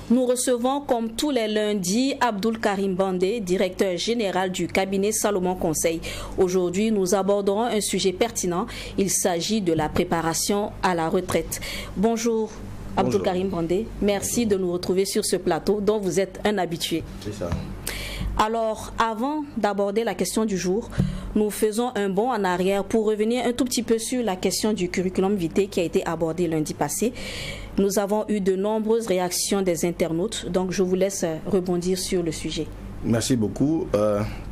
Nous recevons comme tous les lundis Abdoul Karim Bandé, directeur général du cabinet Salomon Conseil. Aujourd'hui, nous aborderons un sujet pertinent. Il s'agit de la préparation à la retraite. Bonjour Abdoul Karim Bandé, merci de nous retrouver sur ce plateau dont vous êtes un habitué. C'est ça. Alors, avant d'aborder la question du jour, nous faisons un bond en arrière pour revenir un tout petit peu sur la question du curriculum vitae qui a été abordée lundi passé. Nous avons eu de nombreuses réactions des internautes, donc je vous laisse rebondir sur le sujet. Merci beaucoup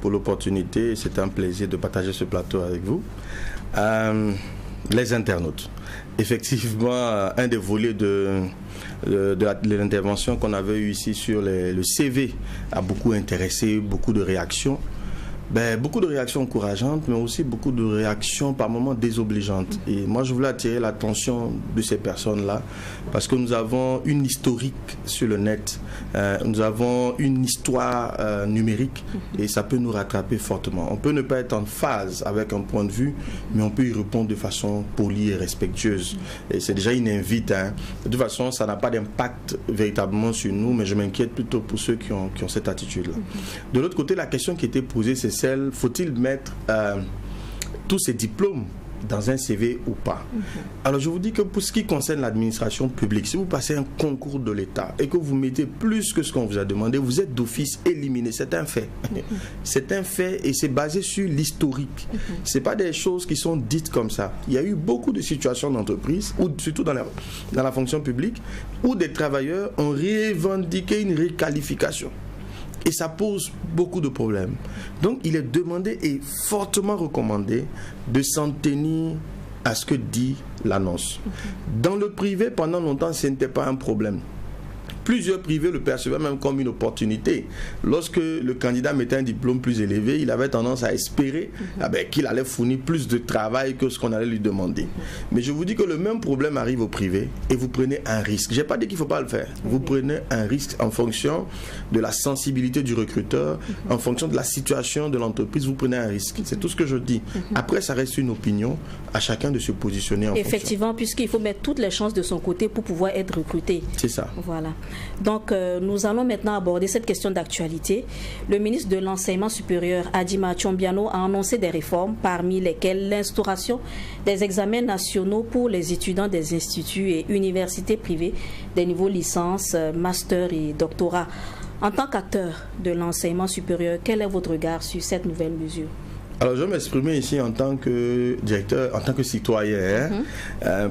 pour l'opportunité. C'est un plaisir de partager ce plateau avec vous. Les internautes. Effectivement, un des volets de l'intervention qu'on avait eu ici sur le CV a beaucoup intéressé, beaucoup de réactions. Beaucoup de réactions encourageantes, mais aussi beaucoup de réactions par moments désobligeantes. Et moi, je voulais attirer l'attention de ces personnes-là, parce que nous avons une historique sur le net, nous avons une histoire numérique, et ça peut nous rattraper fortement. On peut ne pas être en phase avec un point de vue, mais on peut y répondre de façon polie et respectueuse. Et c'est déjà une invite. De toute façon, ça n'a pas d'impact véritablement sur nous, mais je m'inquiète plutôt pour ceux qui ont cette attitude-là. De l'autre côté, la question qui était posée, c'est celle, faut-il mettre tous ces diplômes dans un CV ou pas? Alors je vous dis que pour ce qui concerne l'administration publique, si vous passez un concours de l'État et que vous mettez plus que ce qu'on vous a demandé, vous êtes d'office éliminé. C'est un fait. C'est un fait et c'est basé sur l'historique. C'est pas des choses qui sont dites comme ça. Il y a eu beaucoup de situations d'entreprise, ou surtout dans la fonction publique, où des travailleurs ont revendiqué une requalification. Et ça pose beaucoup de problèmes. Donc, il est demandé et fortement recommandé de s'en tenir à ce que dit l'annonce. Dans le privé, pendant longtemps, ce n'était pas un problème. Plusieurs privés le percevaient même comme une opportunité. Lorsque le candidat mettait un diplôme plus élevé, il avait tendance à espérer qu'il allait fournir plus de travail que ce qu'on allait lui demander. Mais je vous dis que le même problème arrive au privé et vous prenez un risque. Je n'ai pas dit qu'il ne faut pas le faire. Vous prenez un risque en fonction de la sensibilité du recruteur, en fonction de la situation de l'entreprise, vous prenez un risque. C'est tout ce que je dis. Après, ça reste une opinion, à chacun de se positionner en Effectivement, puisqu'il faut mettre toutes les chances de son côté pour pouvoir être recruté. C'est ça. Voilà. Donc, nous allons maintenant aborder cette question d'actualité. Le ministre de l'Enseignement supérieur, Adima Chombiano, a annoncé des réformes, parmi lesquelles l'instauration des examens nationaux pour les étudiants des instituts et universités privées des niveaux licence, master et doctorat. En tant qu'acteur de l'enseignement supérieur, quel est votre regard sur cette nouvelle mesure? Alors, je vais m'exprimer ici en tant que directeur, en tant que citoyen,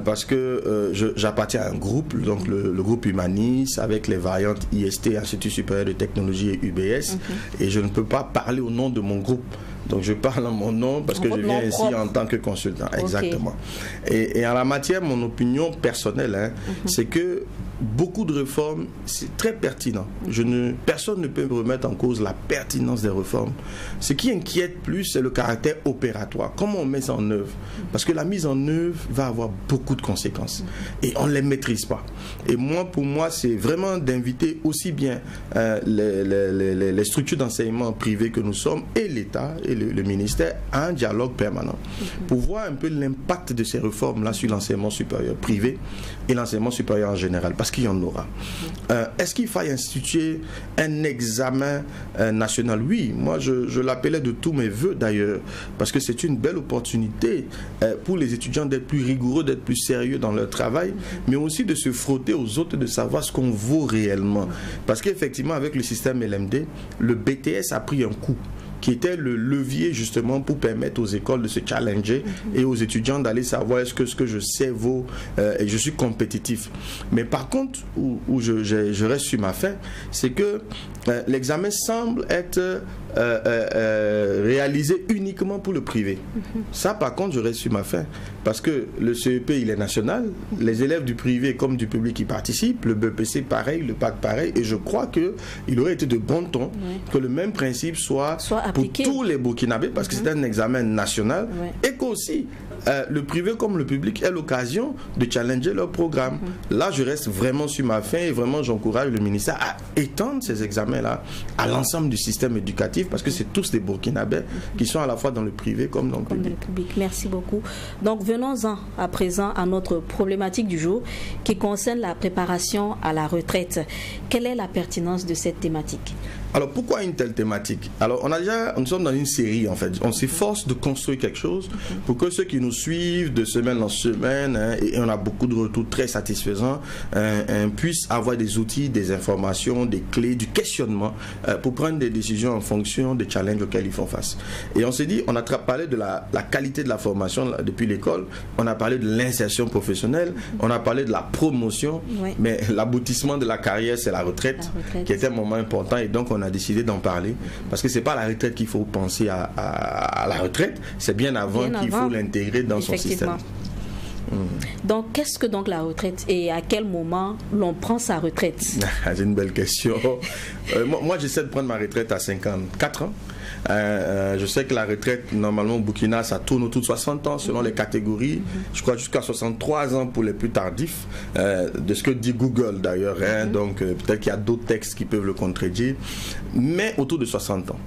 parce que j'appartiens à un groupe, donc le groupe Humanis, avec les variantes IST, Institut supérieur de technologie et UBS, et je ne peux pas parler au nom de mon groupe. Donc je parle en mon nom parce que je viens ici en tant que consultant. Exactement. Et en la matière, mon opinion personnelle, c'est que beaucoup de réformes, c'est très pertinent. Personne ne peut me remettre en cause la pertinence des réformes. Ce qui inquiète plus, c'est le caractère opératoire. Comment on met ça en œuvre? Parce que la mise en œuvre va avoir beaucoup de conséquences. Et on ne les maîtrise pas. Et pour moi, c'est vraiment d'inviter aussi bien les structures d'enseignement privées que nous sommes et l'État et le ministère à un dialogue permanent pour voir un peu l'impact de ces réformes-là sur l'enseignement supérieur privé et l'enseignement supérieur en général, parce qu'il y en aura. Est-ce qu'il faille instituer un examen national? Oui, moi je l'appelais de tous mes voeux d'ailleurs, parce que c'est une belle opportunité pour les étudiants d'être plus rigoureux, d'être plus sérieux dans leur travail, mais aussi de se frotter aux autres, de savoir ce qu'on vaut réellement. Parce qu'effectivement, avec le système LMD, le BTS a pris un coup, qui était le levier justement pour permettre aux écoles de se challenger et aux étudiants d'aller savoir est-ce que ce que je sais vaut et je suis compétitif. Mais par contre, où je reste sur ma faim, c'est que l'examen semble être réalisé uniquement pour le privé. Ça, par contre, je reste sur ma faim. Parce que le CEP, il est national. Les élèves du privé comme du public y participent. Le BEPC, pareil. Le PAC, pareil. Et je crois qu'il aurait été de bon ton que le même principe soit pour tous les Burkinabés, parce que c'est un examen national. Et qu'aussi, le privé comme le public ait l'occasion de challenger leur programme. Là, je reste vraiment sur ma faim et vraiment, j'encourage le ministère à étendre ces examens-là à l'ensemble du système éducatif effectifs parce que c'est tous des Burkinabés qui sont à la fois dans le privé comme dans le public. Merci beaucoup. Donc venons-en à présent à notre problématique du jour qui concerne la préparation à la retraite. Quelle est la pertinence de cette thématique? Alors pourquoi une telle thématique? Alors nous sommes dans une série en fait. On s'efforce de construire quelque chose pour que ceux qui nous suivent de semaine en semaine, et on a beaucoup de retours très satisfaisants, puissent avoir des outils, des informations, des clés, du questionnement pour prendre des décisions en fonction des challenges auxquels ils font face. Et on s'est dit, on a parlé de la qualité de la formation depuis l'école, on a parlé de l'insertion professionnelle, on a parlé de la promotion, mais l'aboutissement de la carrière, c'est la retraite, qui est un moment important, et donc on a décidé d'en parler parce que c'est pas la retraite qu'il faut penser à la retraite, c'est bien avant qu'il faut l'intégrer dans son système. Donc qu'est-ce que donc la retraite et à quel moment l'on prend sa retraite? C'est une belle question. Moi j'essaie de prendre ma retraite à 54 ans. Je sais que la retraite normalement au Burkina ça tourne autour de 60 ans selon les catégories, je crois jusqu'à 63 ans pour les plus tardifs, de ce que dit Google d'ailleurs, donc peut-être qu'il y a d'autres textes qui peuvent le contredire, mais autour de 60 ans.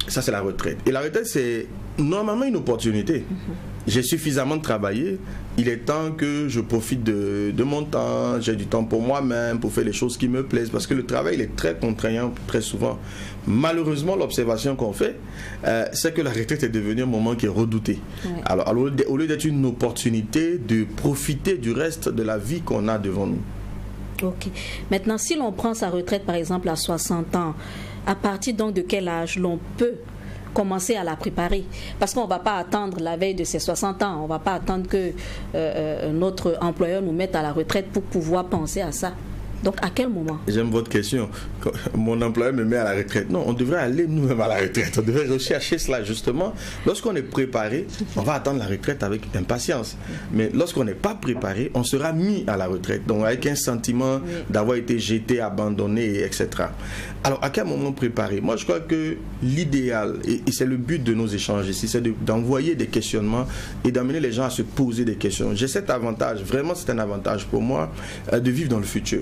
Ça c'est la retraite. Et la retraite c'est normalement une opportunité. J'ai suffisamment travaillé, il est temps que je profite de mon temps, j'ai du temps pour moi-même, pour faire les choses qui me plaisent, parce que le travail il est très contraignant très souvent. Malheureusement, l'observation qu'on fait, c'est que la retraite est devenue un moment qui est redouté. Alors au lieu d'être une opportunité de profiter du reste de la vie qu'on a devant nous. Ok. Maintenant, si l'on prend sa retraite par exemple à 60 ans, à partir donc de quel âge l'on peut commencer à la préparer? Parce qu'on ne va pas attendre la veille de ses 60 ans, on ne va pas attendre que notre employeur nous mette à la retraite pour pouvoir penser à ça. Donc à quel moment? J'aime votre question. Mon employeur me met à la retraite. Non, on devrait aller nous-mêmes à la retraite. On devrait rechercher cela justement. Lorsqu'on est préparé, on va attendre la retraite avec impatience. Mais lorsqu'on n'est pas préparé, on sera mis à la retraite. Donc avec un sentiment d'avoir été jeté, abandonné, etc. Alors à quel moment préparer? Moi je crois que l'idéal, et c'est le but de nos échanges ici, c'est d'envoyer des questionnements et d'amener les gens à se poser des questions. J'ai cet avantage, vraiment c'est un avantage pour moi, de vivre dans le futur.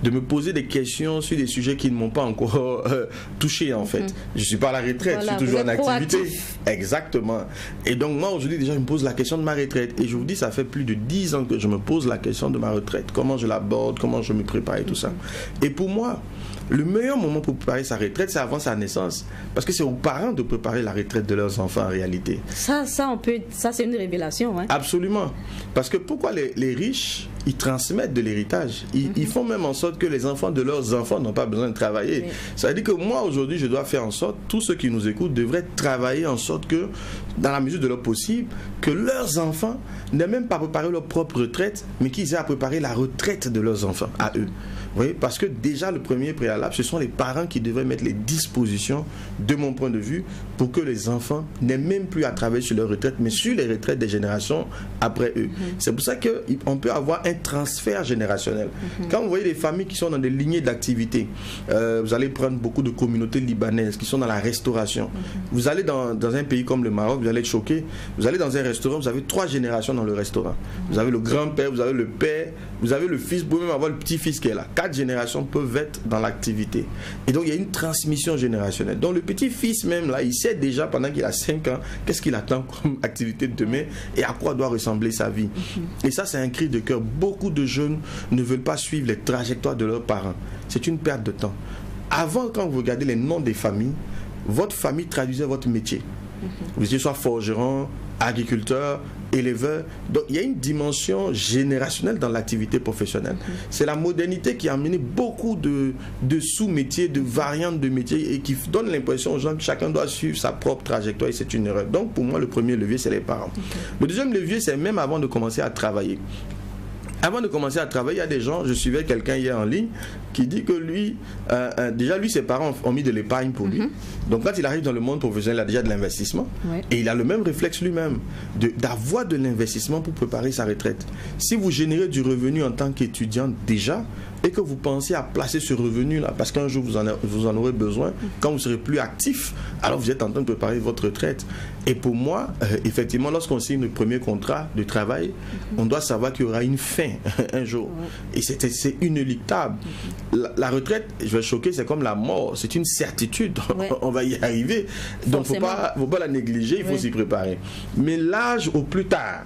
De me poser des questions sur des sujets qui ne m'ont pas encore touché en fait. Je ne suis pas à la retraite, je suis toujours en activité. Exactement. Et donc moi aujourd'hui déjà je me pose la question de ma retraite. Et je vous dis ça fait plus de 10 ans que je me pose la question de ma retraite. Comment je l'aborde, comment je me prépare et tout ça. Et pour moi, le meilleur moment pour préparer sa retraite, c'est avant sa naissance. Parce que c'est aux parents de préparer la retraite de leurs enfants en réalité. Ça c'est une révélation. Hein? Absolument. Parce que pourquoi les riches, ils transmettent de l'héritage. Ils font même en sorte que les enfants de leurs enfants n'ont pas besoin de travailler. Ça veut dire que moi, aujourd'hui, je dois faire en sorte, tous ceux qui nous écoutent devraient travailler en sorte que, dans la mesure de leur possible, que leurs enfants n'aient même pas préparé leur propre retraite, mais qu'ils aient à préparer la retraite de leurs enfants, à eux. Oui, parce que déjà le premier préalable, ce sont les parents qui devraient mettre les dispositions, de mon point de vue, pour que les enfants n'aient même plus à travailler sur leur retraite, mais sur les retraites des générations après eux. C'est pour ça qu'on peut avoir un transfert générationnel. Quand vous voyez des familles qui sont dans des lignées d'activité, vous allez prendre beaucoup de communautés libanaises qui sont dans la restauration. Vous allez dans un pays comme le Maroc, vous allez être choqué. Vous allez dans un restaurant, vous avez 3 générations dans le restaurant. Vous avez le grand-père, vous avez le père, vous avez le fils, vous pouvez même avoir le petit-fils qui est là. 4 générations peuvent être dans l'activité. Et donc il y a une transmission générationnelle. Donc le petit-fils même là, il sait déjà pendant qu'il a 5 ans, qu'est-ce qu'il attend comme activité de demain et à quoi doit ressembler sa vie. Et ça c'est un cri de cœur. Beaucoup de jeunes ne veulent pas suivre les trajectoires de leurs parents. C'est une perte de temps. Avant, quand vous regardez les noms des familles, votre famille traduisait votre métier. Vous étiez soit forgeron, agriculteur, éleveur. Donc il y a une dimension générationnelle dans l'activité professionnelle. C'est la modernité qui a amené beaucoup de sous-métiers, de variantes de métiers et qui donne l'impression aux gens que chacun doit suivre sa propre trajectoire et c'est une erreur. Donc pour moi le premier levier c'est les parents. Le deuxième levier c'est même avant de commencer à travailler. Avant de commencer à travailler, il y a des gens, je suivais quelqu'un hier en ligne qui dit que lui, déjà lui, ses parents ont mis de l'épargne pour lui. Donc quand il arrive dans le monde professionnel, il a déjà de l'investissement. Et il a le même réflexe lui-même, d'avoir de l'investissement pour préparer sa retraite. Si vous générez du revenu en tant qu'étudiant déjà, et que vous pensez à placer ce revenu-là, parce qu'un jour vous en aurez besoin, quand vous serez plus actif, alors vous êtes en train de préparer votre retraite. Et pour moi, effectivement, lorsqu'on signe le premier contrat de travail, on doit savoir qu'il y aura une fin un jour. Et c'est inéluctable. La retraite, je vais choquer, c'est comme la mort. C'est une certitude. On va y arriver. Donc, il ne faut pas la négliger, il faut s'y préparer. Mais l'âge au plus tard,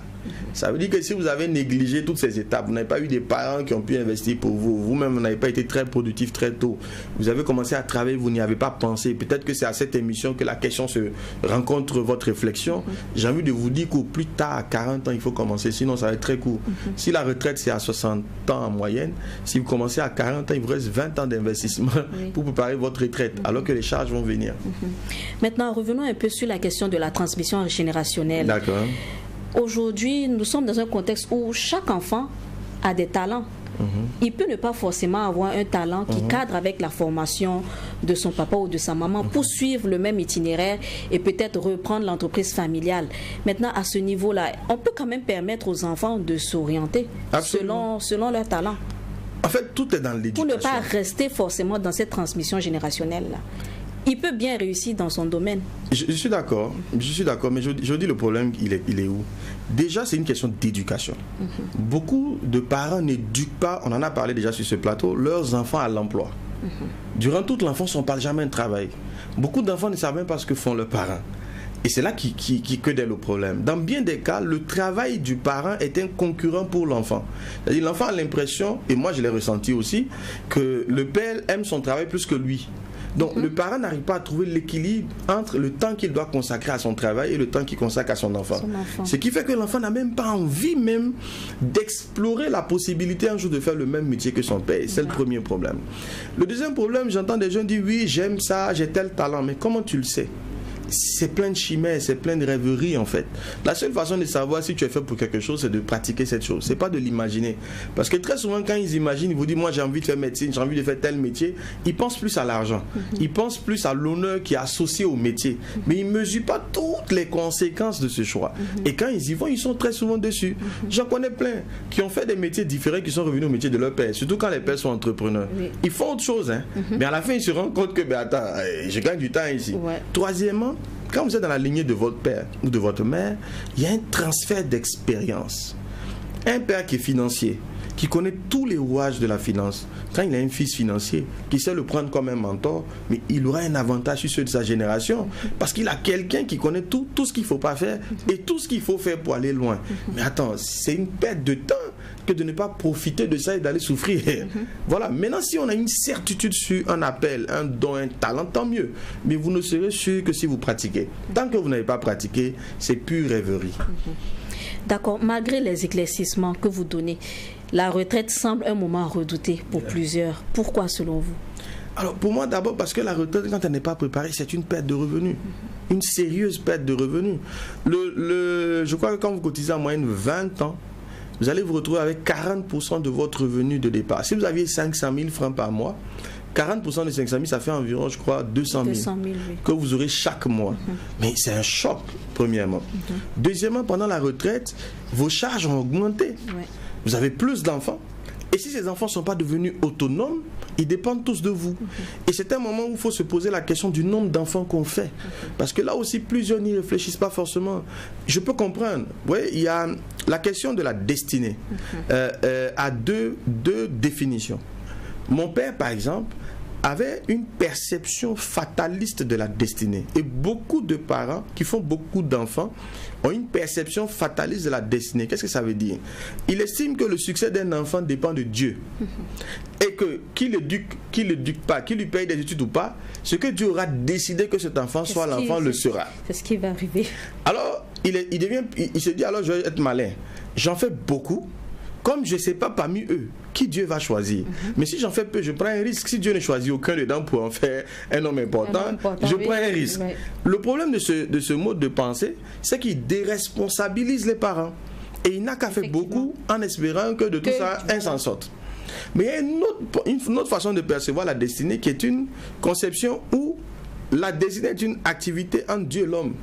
ça veut dire que si vous avez négligé toutes ces étapes, vous n'avez pas eu des parents qui ont pu investir pour vous, vous-même vous n'avez pas été très productif très tôt, vous avez commencé à travailler, vous n'y avez pas pensé, peut-être que c'est à cette émission que la question se rencontre votre réflexion. J'ai envie de vous dire qu'au plus tard, à 40 ans, il faut commencer, sinon ça va être très court. Si la retraite c'est à 60 ans en moyenne, si vous commencez à 40 ans, il vous reste 20 ans d'investissement pour préparer votre retraite, alors que les charges vont venir. Maintenant, revenons un peu sur la question de la transmission générationnelle. D'accord. Aujourd'hui, nous sommes dans un contexte où chaque enfant a des talents. Il peut ne pas forcément avoir un talent qui cadre avec la formation de son papa ou de sa maman pour suivre le même itinéraire et peut-être reprendre l'entreprise familiale. Maintenant, à ce niveau-là, on peut quand même permettre aux enfants de s'orienter selon leur talent. En fait, tout est dans l'éducation. Pour ne pas rester forcément dans cette transmission générationnelle-là. Il peut bien réussir dans son domaine. Je suis d'accord, mais je dis le problème, il est où? Déjà, c'est une question d'éducation. Beaucoup de parents n'éduquent pas, on en a parlé déjà sur ce plateau, leurs enfants à l'emploi. Durant toute l'enfance, on ne parle jamais de travail. Beaucoup d'enfants ne savent même pas ce que font leurs parents. Et c'est là que est le problème. Dans bien des cas, le travail du parent est un concurrent pour l'enfant. C'est-à-dire l'enfant a l'impression, et moi je l'ai ressenti aussi, que le père aime son travail plus que lui. Donc le parent n'arrive pas à trouver l'équilibre entre le temps qu'il doit consacrer à son travail et le temps qu'il consacre à son enfant. Ce qui fait que l'enfant n'a même pas envie même d'explorer la possibilité un jour de faire le même métier que son père. C'est le premier problème. Le deuxième problème, j'entends des gens dire oui, j'aime ça, j'ai tel talent, mais comment tu le sais? C'est plein de chimères, c'est plein de rêveries en fait. La seule façon de savoir si tu es fait pour quelque chose, c'est de pratiquer cette chose. C'est pas de l'imaginer. Parce que très souvent, quand ils imaginent, ils vous disent moi j'ai envie de faire médecine, j'ai envie de faire tel métier, ils pensent plus à l'argent. Ils pensent plus à l'honneur qui est associé au métier. Mais ils ne mesurent pas toutes les conséquences de ce choix. Et quand ils y vont, ils sont très souvent déçus. J'en connais plein qui ont fait des métiers différents, qui sont revenus au métier de leur père. Surtout quand les pères sont entrepreneurs. Ils font autre chose. Mais à la fin, ils se rendent compte que attends, je gagne du temps ici. Troisièmement, quand vous êtes dans la lignée de votre père ou de votre mère, il y a un transfert d'expérience. Un père qui est financier, qui connaît tous les rouages de la finance, quand il a un fils financier, qui sait le prendre comme un mentor, mais il aura un avantage sur ceux de sa génération, parce qu'il a quelqu'un qui connaît tout ce qu'il ne faut pas faire et tout ce qu'il faut faire pour aller loin. Mais attends, c'est une perte de temps que de ne pas profiter de ça et d'aller souffrir. Voilà, maintenant si on a une certitude sur un appel, un don, un talent, tant mieux. Mais vous ne serez sûr que si vous pratiquez. Tant que vous n'avez pas pratiqué, c'est pure rêverie. D'accord, malgré les éclaircissements que vous donnez, la retraite semble un moment redouté pour plusieurs. Pourquoi selon vous? Alors pour moi d'abord parce que la retraite, quand elle n'est pas préparée, c'est une perte de revenus. Une sérieuse perte de revenus. Je crois que quand vous cotisez en moyenne 20 ans, vous allez vous retrouver avec 40% de votre revenu de départ. Si vous aviez 500 000 francs par mois, 40% de 500 000, ça fait environ, je crois, 200 000 que vous aurez chaque mois. Mais c'est un choc, premièrement. Deuxièmement, pendant la retraite, vos charges ont augmenté. Vous avez plus d'enfants. Et si ces enfants ne sont pas devenus autonomes, ils dépendent tous de vous. Et c'est un moment où il faut se poser la question du nombre d'enfants qu'on fait. Parce que là aussi, plusieurs n'y réfléchissent pas forcément. Je peux comprendre. Vous voyez, il y a la question de la destinée. À deux définitions. Mon père, par exemple, avait une perception fataliste de la destinée. Et beaucoup de parents qui font beaucoup d'enfants ont une perception fataliste de la destinée. Qu'est-ce que ça veut dire? Il estime que le succès d'un enfant dépend de Dieu. Et que qu'il l'éduque pas, qu'il lui paye des études ou pas, ce que Dieu aura décidé que cet enfant soit l'enfant le sera. C'est ce qui va arriver. Alors, il se dit alors je vais être malin. J'en fais beaucoup. Comme je ne sais pas parmi eux qui Dieu va choisir. Mais si j'en fais peu, je prends un risque. Si Dieu ne choisit aucun dedans pour en faire un homme important, je prends un risque. Le problème de ce mode de pensée, c'est qu'il déresponsabilise les parents. Et il n'a qu'à faire beaucoup en espérant que de tout ça, un s'en sorte. Mais il y a une autre façon de percevoir la destinée qui est une conception où la destinée est une activité entre Dieu et l'homme.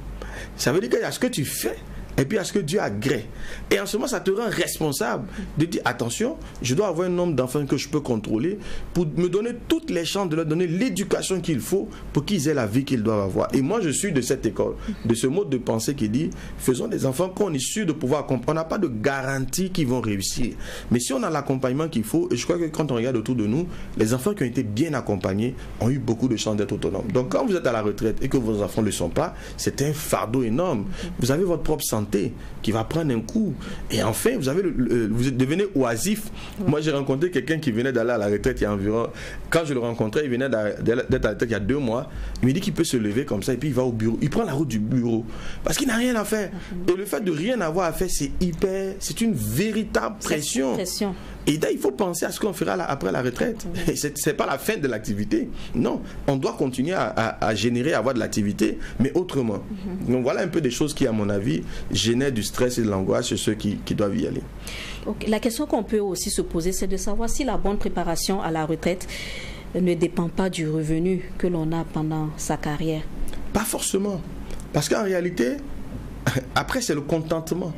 Ça veut dire qu'il y a ce que tu fais et puis à ce que Dieu agrée. Et en ce moment, ça te rend responsable de dire, attention, je dois avoir un nombre d'enfants que je peux contrôler pour me donner toutes les chances de leur donner l'éducation qu'il faut pour qu'ils aient la vie qu'ils doivent avoir. Et moi, je suis de cette école, de ce mode de pensée qui dit, faisons des enfants qu'on est sûr de pouvoir accompagner. On n'a pas de garantie qu'ils vont réussir. Mais si on a l'accompagnement qu'il faut, et je crois que quand on regarde autour de nous, les enfants qui ont été bien accompagnés ont eu beaucoup de chances d'être autonomes. Donc quand vous êtes à la retraite et que vos enfants ne le sont pas, c'est un fardeau énorme. Vous avez votre propre santé qui va prendre un coup. Et enfin, vous devenez oisif. Moi, j'ai rencontré quelqu'un qui venait d'aller à la retraite il y a environ... Quand je le rencontrais, il venait d'être à la retraite il y a 2 mois. Il me dit qu'il peut se lever comme ça et puis il va au bureau. Il prend la route du bureau parce qu'il n'a rien à faire. Et le fait de rien avoir à faire, c'est une véritable pression. Et là, il faut penser à ce qu'on fera après la retraite. Ce n'est pas la fin de l'activité. Non, on doit continuer à générer, à avoir de l'activité, mais autrement. Donc voilà un peu des choses qui, à mon avis, génèrent du stress et de l'angoisse chez ceux qui doivent y aller. Okay. La question qu'on peut aussi se poser, c'est de savoir si la bonne préparation à la retraite ne dépend pas du revenu que l'on a pendant sa carrière. Pas forcément. Parce qu'en réalité, après, c'est le contentement.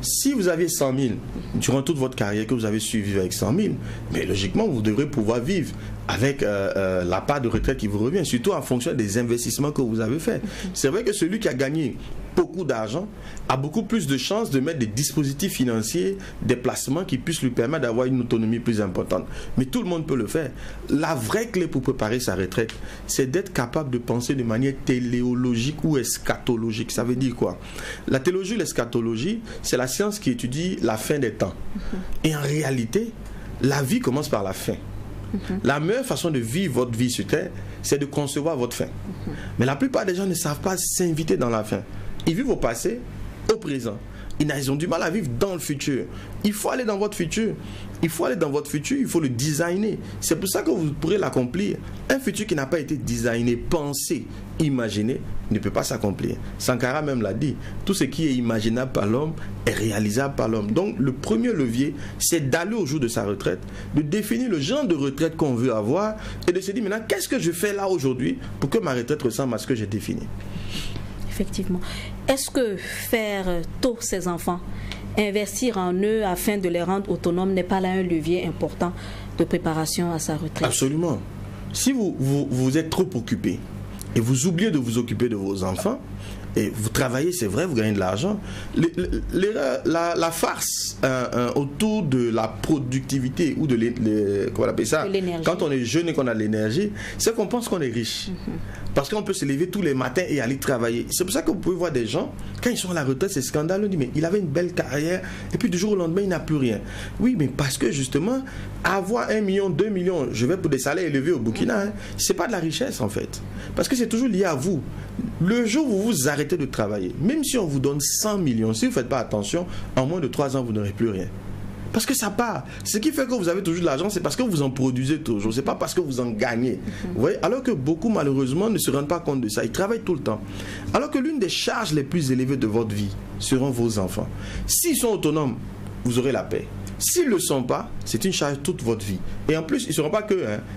Si vous aviez 100 000 durant toute votre carrière, que vous avez su vivre avec 100 000, mais logiquement, vous devrez pouvoir vivre avec la part de retraite qui vous revient, surtout en fonction des investissements que vous avez faits. C'est vrai que celui qui a gagné beaucoup d'argent a beaucoup plus de chances de mettre des dispositifs financiers, des placements qui puissent lui permettre d'avoir une autonomie plus importante. Mais tout le monde peut le faire. La vraie clé pour préparer sa retraite, c'est d'être capable de penser de manière téléologique ou eschatologique. Ça veut dire quoi? La théologie, l'eschatologie, c'est la science qui étudie la fin des temps. Et en réalité, la vie commence par la fin. La meilleure façon de vivre votre vie sur Terre, c'est de concevoir votre fin. Mais la plupart des gens ne savent pas s'inviter dans la fin. Ils vivent au passé, au présent. Ils ont du mal à vivre dans le futur. Il faut aller dans votre futur. Il faut aller dans votre futur, il faut le designer. C'est pour ça que vous pourrez l'accomplir. Un futur qui n'a pas été designé, pensé, imaginé, ne peut pas s'accomplir. Sankara même l'a dit. Tout ce qui est imaginable par l'homme est réalisable par l'homme. Donc le premier levier, c'est d'aller au jour de sa retraite, de définir le genre de retraite qu'on veut avoir et de se dire maintenant, qu'est-ce que je fais là aujourd'hui pour que ma retraite ressemble à ce que j'ai défini. Effectivement. Est-ce que faire tôt ses enfants, investir en eux afin de les rendre autonomes n'est pas là un levier important de préparation à sa retraite? Absolument. Si vous êtes trop occupé et vous oubliez de vous occuper de vos enfants, et vous travaillez, c'est vrai, vous gagnez de l'argent. La farce autour de la productivité ou de comment on appelle ça, quand on est jeune et qu'on a de l'énergie, c'est qu'on pense qu'on est riche. Parce qu'on peut se lever tous les matins et aller travailler. C'est pour ça que vous pouvez voir des gens, quand ils sont à la retraite, c'est scandaleux. On dit, mais il avait une belle carrière et puis du jour au lendemain, il n'a plus rien. Oui, mais parce que justement, avoir 1 million, 2 millions, je vais pour des salaires élevés au Burkina, c'est pas de la richesse en fait. Parce que c'est toujours lié à vous. Le jour où vous arrêtez de travailler, même si on vous donne 100 millions, si vous ne faites pas attention, en moins de 3 ans, vous n'aurez plus rien. Parce que ça part. Ce qui fait que vous avez toujours de l'argent, c'est parce que vous en produisez toujours. Ce n'est pas parce que vous en gagnez. Vous voyez? Alors que beaucoup, malheureusement, ne se rendent pas compte de ça. Ils travaillent tout le temps. Alors que l'une des charges les plus élevées de votre vie seront vos enfants. S'ils sont autonomes, vous aurez la paix. S'ils ne le sont pas, c'est une charge toute votre vie. Et en plus, ils ne seront pas que,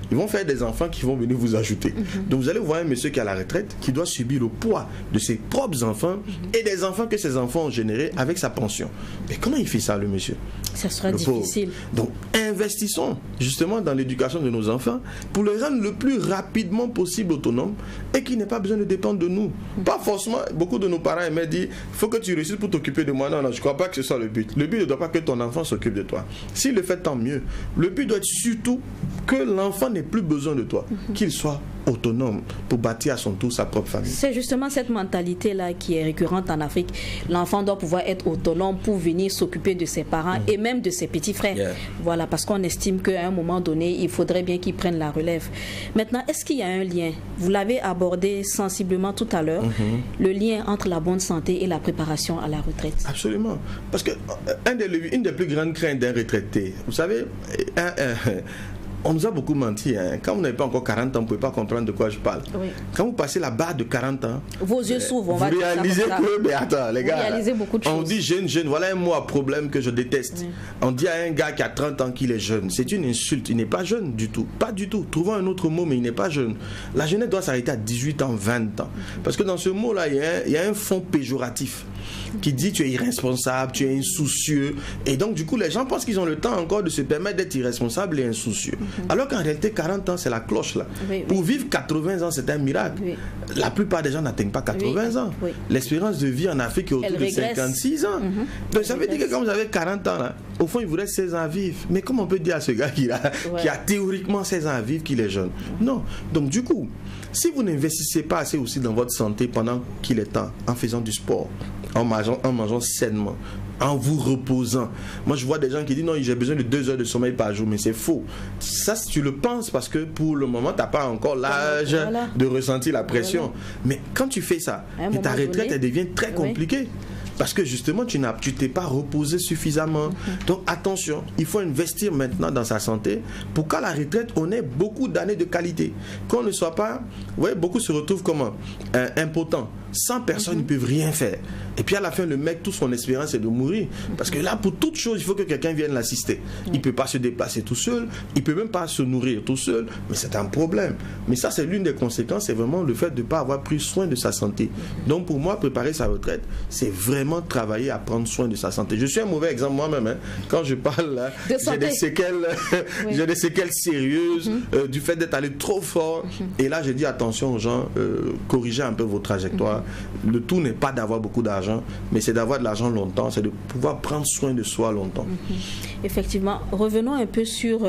ils vont faire des enfants qui vont venir vous ajouter. Donc vous allez voir un monsieur qui est à la retraite, qui doit subir le poids de ses propres enfants et des enfants que ses enfants ont générés avec sa pension. Mais comment il fait ça, le monsieur? Ça sera difficile. Donc investissons justement dans l'éducation de nos enfants pour les rendre le plus rapidement possible autonomes et qu'ils n'aient pas besoin de dépendre de nous. Pas forcément, beaucoup de nos parents aimaient dire, il faut que tu réussisses pour t'occuper de moi. Non, je ne crois pas que ce soit le but. Le but ne doit pas que ton enfant s'occupe de toi. S'il le fait, tant mieux. Le but doit être surtout que l'enfant n'ait plus besoin de toi, qu'il soit autonome pour bâtir à son tour sa propre famille. C'est justement cette mentalité-là qui est récurrente en Afrique. L'enfant doit pouvoir être autonome pour venir s'occuper de ses parents et même de ses petits frères. Voilà, parce qu'on estime qu'à un moment donné, il faudrait bien qu'ils prennent la relève. Maintenant, est-ce qu'il y a un lien? Vous l'avez abordé sensiblement tout à l'heure, le lien entre la bonne santé et la préparation à la retraite. Absolument. Parce que une des plus grandes craintes d'un retraité, vous savez, on nous a beaucoup menti. Quand vous n'avez pas encore 40 ans, vous ne pouvez pas comprendre de quoi je parle. Oui. Quand vous passez la barre de 40 ans, vos yeux s'ouvrent. Vous réalisez que, mais attends, les gars, beaucoup de on dit jeune, voilà un mot à problème que je déteste. Oui. On dit à un gars qui a 30 ans qu'il est jeune. C'est une insulte. Il n'est pas jeune du tout. Pas du tout. Trouvons un autre mot, mais il n'est pas jeune. La jeunesse doit s'arrêter à 18 ans, 20 ans. Parce que dans ce mot-là, il y a un fond péjoratif. qui dit tu es irresponsable, tu es insoucieux. Et donc, du coup, les gens pensent qu'ils ont le temps encore de se permettre d'être irresponsables et insoucieux. Alors qu'en réalité, 40 ans, c'est la cloche là. Pour vivre 80 ans, c'est un miracle. La plupart des gens n'atteignent pas 80 ans. L'espérance de vie en Afrique est autour de 56 ans. Donc, ça veut dire que quand vous avez 40 ans, là, au fond, il vous reste 16 ans à vivre. Mais comment on peut dire à ce gars qui a théoriquement 16 ans à vivre qu'il est jeune? Non. Donc, du coup, si vous n'investissez pas assez aussi dans votre santé pendant qu'il est temps, en faisant du sport, en mangeant sainement, en vous reposant. Moi, je vois des gens qui disent non, j'ai besoin de 2 heures de sommeil par jour, mais c'est faux. Ça, si tu le penses, parce que pour le moment, tu n'as pas encore l'âge de ressentir la pression. Mais quand tu fais ça, et ta retraite, elle devient très compliquée. Parce que justement, tu t'es pas reposé suffisamment. Donc attention, il faut investir maintenant dans sa santé pour qu'à la retraite, on ait beaucoup d'années de qualité. Qu'on ne soit pas... Vous voyez, beaucoup se retrouvent comment? Impotents. 100 personnes ne peuvent rien faire. Et puis à la fin, le mec, toute son espérance, c'est de mourir. Parce que là, pour toute chose, il faut que quelqu'un vienne l'assister. Il ne peut pas se déplacer tout seul. Il ne peut même pas se nourrir tout seul. Mais c'est un problème. Mais ça, c'est l'une des conséquences. C'est vraiment le fait de ne pas avoir pris soin de sa santé. Donc pour moi, préparer sa retraite, c'est vraiment travailler à prendre soin de sa santé. Je suis un mauvais exemple moi-même. Hein. Quand je parle, là, j'ai des séquelles, j'ai des séquelles sérieuses du fait d'être allé trop fort. Et là, j'ai dit attention aux gens, corrigez un peu vos trajectoires. Le tout n'est pas d'avoir beaucoup d'argent, mais c'est d'avoir de l'argent longtemps, c'est de pouvoir prendre soin de soi longtemps. Effectivement. Revenons un peu sur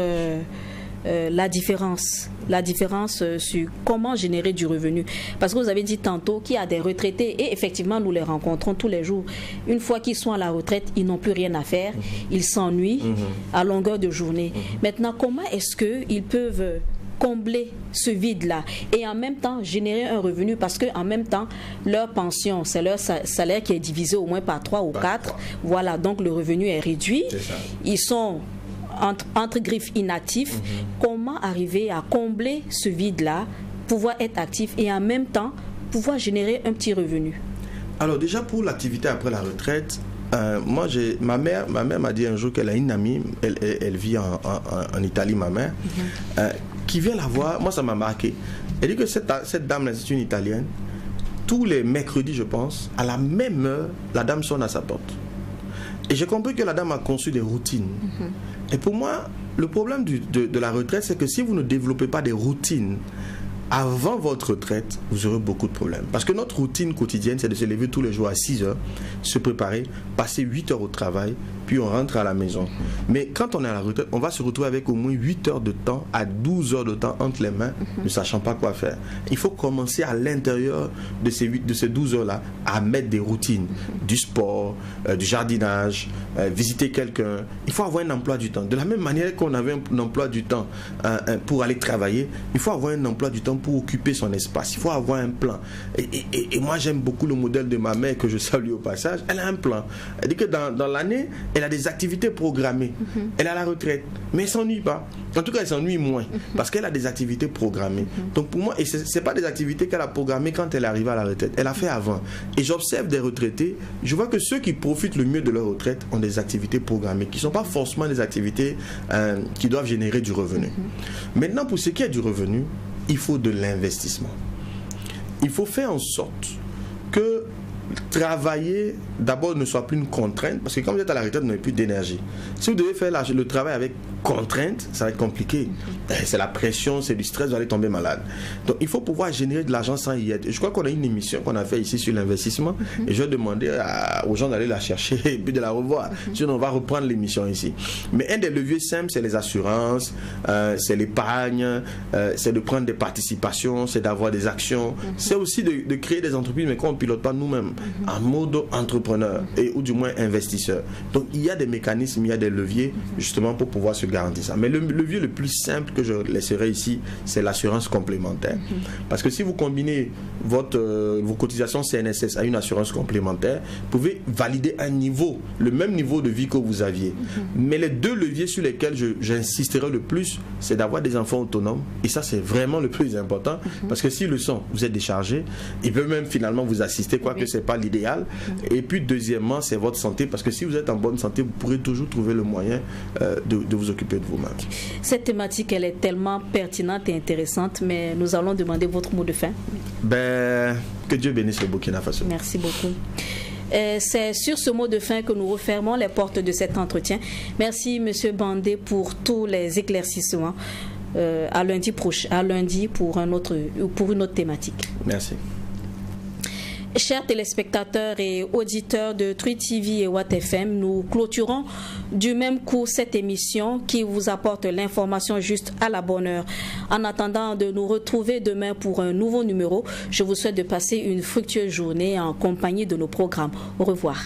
la différence sur comment générer du revenu. Parce que vous avez dit tantôt qu'il y a des retraités, et effectivement, nous les rencontrons tous les jours. Une fois qu'ils sont à la retraite, ils n'ont plus rien à faire, ils s'ennuient à longueur de journée. Maintenant, comment est-ce qu'ils peuvent combler ce vide-là et en même temps générer un revenu, parce qu'en même temps, leur pension, c'est leur salaire qui est divisé au moins par 3 ou 4. Voilà, donc le revenu est réduit. Ils sont entre griffes inactifs. Comment arriver à combler ce vide-là, pouvoir être actif et en même temps pouvoir générer un petit revenu? Alors déjà, pour l'activité après la retraite, moi, ma mère m'a dit un jour qu'elle a une amie, elle vit en Italie, ma mère, qui vient la voir. Moi, ça m'a marqué. Elle dit que cette dame-là, c'est une Italienne. Tous les mercredis, je pense, à la même heure, la dame sonne à sa porte. Et j'ai compris que la dame a conçu des routines. Et pour moi, le problème de la retraite, c'est que si vous ne développez pas des routines avant votre retraite, vous aurez beaucoup de problèmes. Parce que notre routine quotidienne, c'est de se lever tous les jours à 6 heures, se préparer, passer 8 heures au travail, puis on rentre à la maison. Mais quand on est à la retraite, on va se retrouver avec au moins 8 heures de temps à 12 heures de temps entre les mains, ne sachant pas quoi faire. Il faut commencer à l'intérieur de ces 12 heures-là à mettre des routines, du sport, du jardinage, visiter quelqu'un. Il faut avoir un emploi du temps. De la même manière qu'on avait un emploi du temps pour aller travailler, il faut avoir un emploi du temps pour occuper son espace. Il faut avoir un plan. Et moi, j'aime beaucoup le modèle de ma mère que je salue au passage. Elle a un plan. Elle dit que dans l'année, elle a des activités programmées. Elle est à la retraite, mais elle ne s'ennuie pas. En tout cas, elle s'ennuie moins parce qu'elle a des activités programmées. Donc pour moi, et ce n'est pas des activités qu'elle a programmées quand elle est arrivée à la retraite. Elle a fait avant. Et j'observe des retraités, je vois que ceux qui profitent le mieux de leur retraite ont des activités programmées, qui ne sont pas forcément des activités qui doivent générer du revenu. Maintenant, pour ce qui est du revenu, il faut de l'investissement. Il faut faire en sorte que travailler d'abord ne soit plus une contrainte, parce que quand vous êtes à la retraite, vous n'avez plus d'énergie. Si vous devez faire le travail avec contrainte, ça va être compliqué. C'est la pression, c'est du stress, vous allez tomber malade. Donc il faut pouvoir générer de l'argent sans y être. Je crois qu'on a une émission qu'on a fait ici sur l'investissement et je vais demander aux gens d'aller la chercher et puis de la revoir. Sinon on va reprendre l'émission ici. Mais un des leviers simples, c'est les assurances, c'est l'épargne, c'est de prendre des participations, c'est d'avoir des actions, c'est aussi de créer des entreprises mais qu'on ne pilote pas nous-mêmes, en mode entrepreneur ou du moins investisseur. Donc il y a des mécanismes, il y a des leviers justement pour pouvoir se garantir ça. Mais le levier le plus simple que je laisserai ici, c'est l'assurance complémentaire. Parce que si vous combinez vos cotisations CNSS à une assurance complémentaire, vous pouvez valider le même niveau de vie que vous aviez. Mais les deux leviers sur lesquels j'insisterai le plus, c'est d'avoir des enfants autonomes. Et ça, c'est vraiment le plus important. Parce que s'ils le sont, vous êtes déchargé. Ils peuvent même finalement vous assister, quoique ce n'est pas l'idéal. Et puis, deuxièmement, c'est votre santé. Parce que si vous êtes en bonne santé, vous pourrez toujours trouver le moyen de vous occuper de vous-même. Cette thématique, elle est tellement pertinente et intéressante, mais nous allons demander votre mot de fin. Que Dieu bénisse le Burkina Faso. Merci beaucoup. C'est sur ce mot de fin que nous refermons les portes de cet entretien. Merci M. Bandé pour tous les éclaircissements. À lundi prochain, pour une autre thématique. Merci. Chers téléspectateurs et auditeurs de Truy TV et Watt FM, nous clôturons du même coup cette émission qui vous apporte l'information juste à la bonne heure. En attendant de nous retrouver demain pour un nouveau numéro, je vous souhaite de passer une fructueuse journée en compagnie de nos programmes. Au revoir.